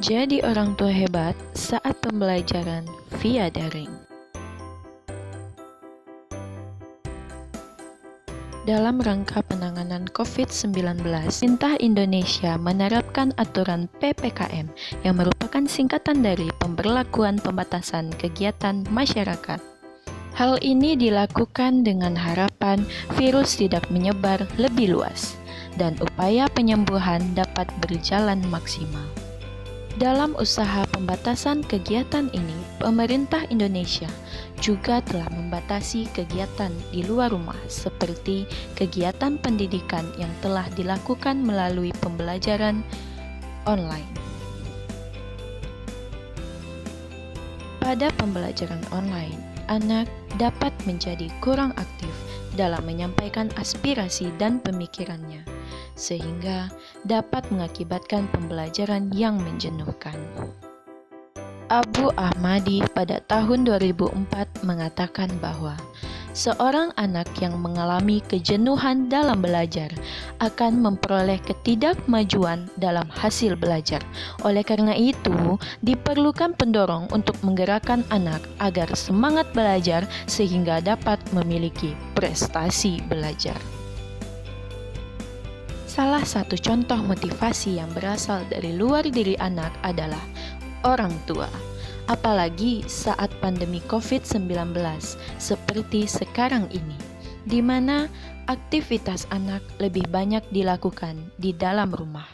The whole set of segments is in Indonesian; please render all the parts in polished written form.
Menjadi orang tua hebat saat pembelajaran via daring. Dalam rangka penanganan COVID-19, pemerintah Indonesia menerapkan aturan PPKM yang merupakan singkatan dari pemberlakuan pembatasan kegiatan masyarakat. Hal ini dilakukan dengan harapan virus tidak menyebar lebih luas dan upaya penyembuhan dapat berjalan maksimal. Dalam usaha pembatasan kegiatan ini, pemerintah Indonesia juga telah membatasi kegiatan di luar rumah seperti kegiatan pendidikan yang telah dilakukan melalui pembelajaran online. Pada pembelajaran online, anak dapat menjadi kurang aktif dalam menyampaikan aspirasi dan pemikirannya, sehingga dapat mengakibatkan pembelajaran yang menjenuhkan. Abu Ahmadi pada tahun 2004 mengatakan bahwa seorang anak yang mengalami kejenuhan dalam belajar akan memperoleh ketidakmajuan dalam hasil belajar. Oleh karena itu, diperlukan pendorong untuk menggerakkan anak agar semangat belajar sehingga dapat memiliki prestasi belajar. Salah satu contoh motivasi yang berasal dari luar diri anak adalah orang tua. Apalagi saat pandemi COVID-19 seperti sekarang ini, di mana aktivitas anak lebih banyak dilakukan di dalam rumah.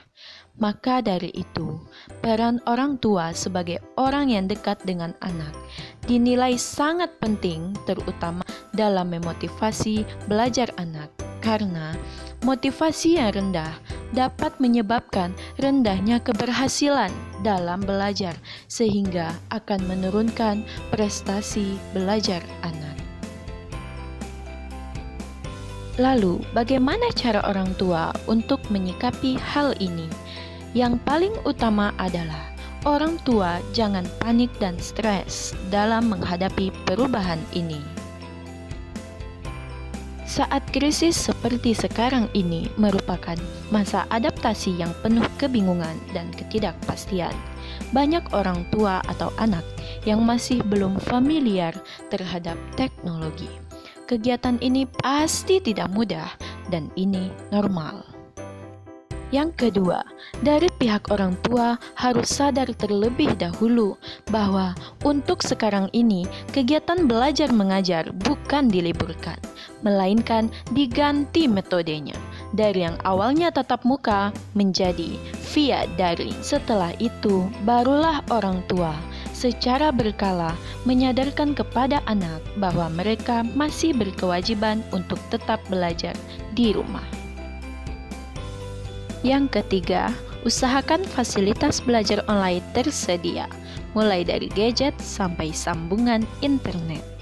Maka dari itu, peran orang tua sebagai orang yang dekat dengan anak dinilai sangat penting, terutama dalam memotivasi belajar anak, karena motivasi yang rendah dapat menyebabkan rendahnya keberhasilan dalam belajar, sehingga akan menurunkan prestasi belajar anak. Lalu, bagaimana cara orang tua untuk menyikapi hal ini? Yang paling utama adalah orang tua jangan panik dan stres dalam menghadapi perubahan ini. Saat krisis seperti sekarang ini merupakan masa adaptasi yang penuh kebingungan dan ketidakpastian. Banyak orang tua atau anak yang masih belum familiar terhadap teknologi. Kegiatan ini pasti tidak mudah dan ini normal. Yang kedua, dari pihak orang tua harus sadar terlebih dahulu bahwa untuk sekarang ini kegiatan belajar mengajar bukan diliburkan, melainkan diganti metodenya dari yang awalnya tatap muka menjadi via daring. Setelah itu, barulah orang tua secara berkala menyadarkan kepada anak bahwa mereka masih berkewajiban untuk tetap belajar di rumah. Yang ketiga, usahakan fasilitas belajar online tersedia, mulai dari gadget sampai sambungan internet.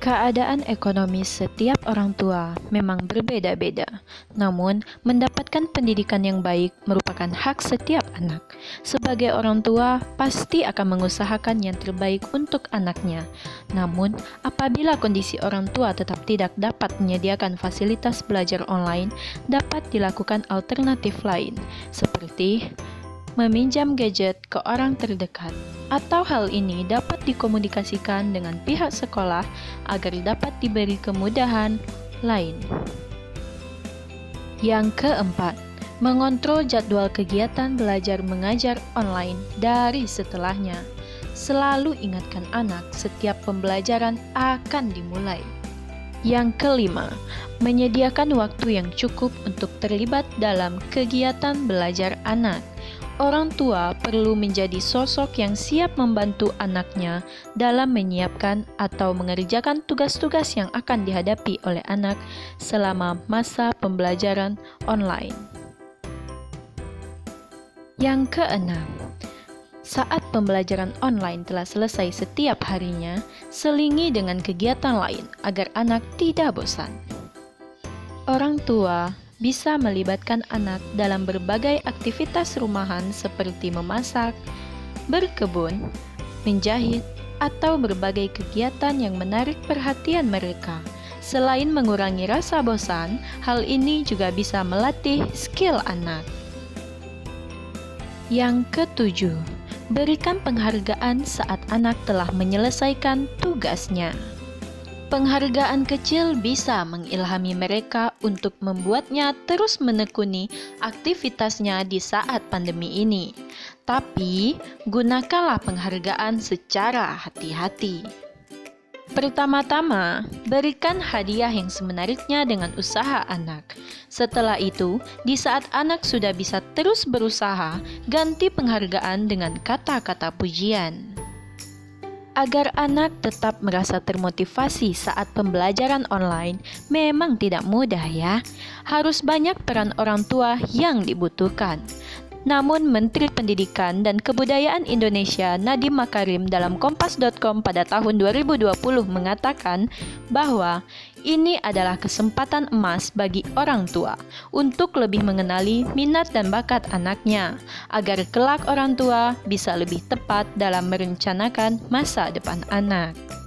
Keadaan ekonomi setiap orang tua memang berbeda-beda, namun mendapatkan pendidikan yang baik merupakan hak setiap anak. Sebagai orang tua, pasti akan mengusahakan yang terbaik untuk anaknya. Namun, apabila kondisi orang tua tetap tidak dapat menyediakan fasilitas belajar online, dapat dilakukan alternatif lain, seperti meminjam gadget ke orang terdekat, atau hal ini dapat dikomunikasikan dengan pihak sekolah agar dapat diberi kemudahan lain. Yang keempat, mengontrol jadwal kegiatan belajar mengajar online dari setelahnya. Selalu ingatkan anak setiap pembelajaran akan dimulai. Yang kelima, menyediakan waktu yang cukup untuk terlibat dalam kegiatan belajar anak. Orang tua perlu menjadi sosok yang siap membantu anaknya dalam menyiapkan atau mengerjakan tugas-tugas yang akan dihadapi oleh anak selama masa pembelajaran online. Yang keenam, saat pembelajaran online telah selesai setiap harinya, selingi dengan kegiatan lain agar anak tidak bosan. Orang tua bisa melibatkan anak dalam berbagai aktivitas rumahan seperti memasak, berkebun, menjahit, atau berbagai kegiatan yang menarik perhatian mereka. Selain mengurangi rasa bosan, hal ini juga bisa melatih skill anak. Yang ketujuh, berikan penghargaan saat anak telah menyelesaikan tugasnya. Penghargaan kecil bisa mengilhami mereka untuk membuatnya terus menekuni aktivitasnya di saat pandemi ini. Tapi, gunakanlah penghargaan secara hati-hati. Pertama-tama, berikan hadiah yang semenariknya dengan usaha anak. Setelah itu, di saat anak sudah bisa terus berusaha, ganti penghargaan dengan kata-kata pujian. Agar anak tetap merasa termotivasi saat pembelajaran online memang tidak mudah ya. Harus banyak peran orang tua yang dibutuhkan. Namun Menteri Pendidikan dan Kebudayaan Indonesia Nadiem Makarim dalam Kompas.com pada tahun 2020 mengatakan bahwa ini adalah kesempatan emas bagi orang tua untuk lebih mengenali minat dan bakat anaknya, agar kelak orang tua bisa lebih tepat dalam merencanakan masa depan anak.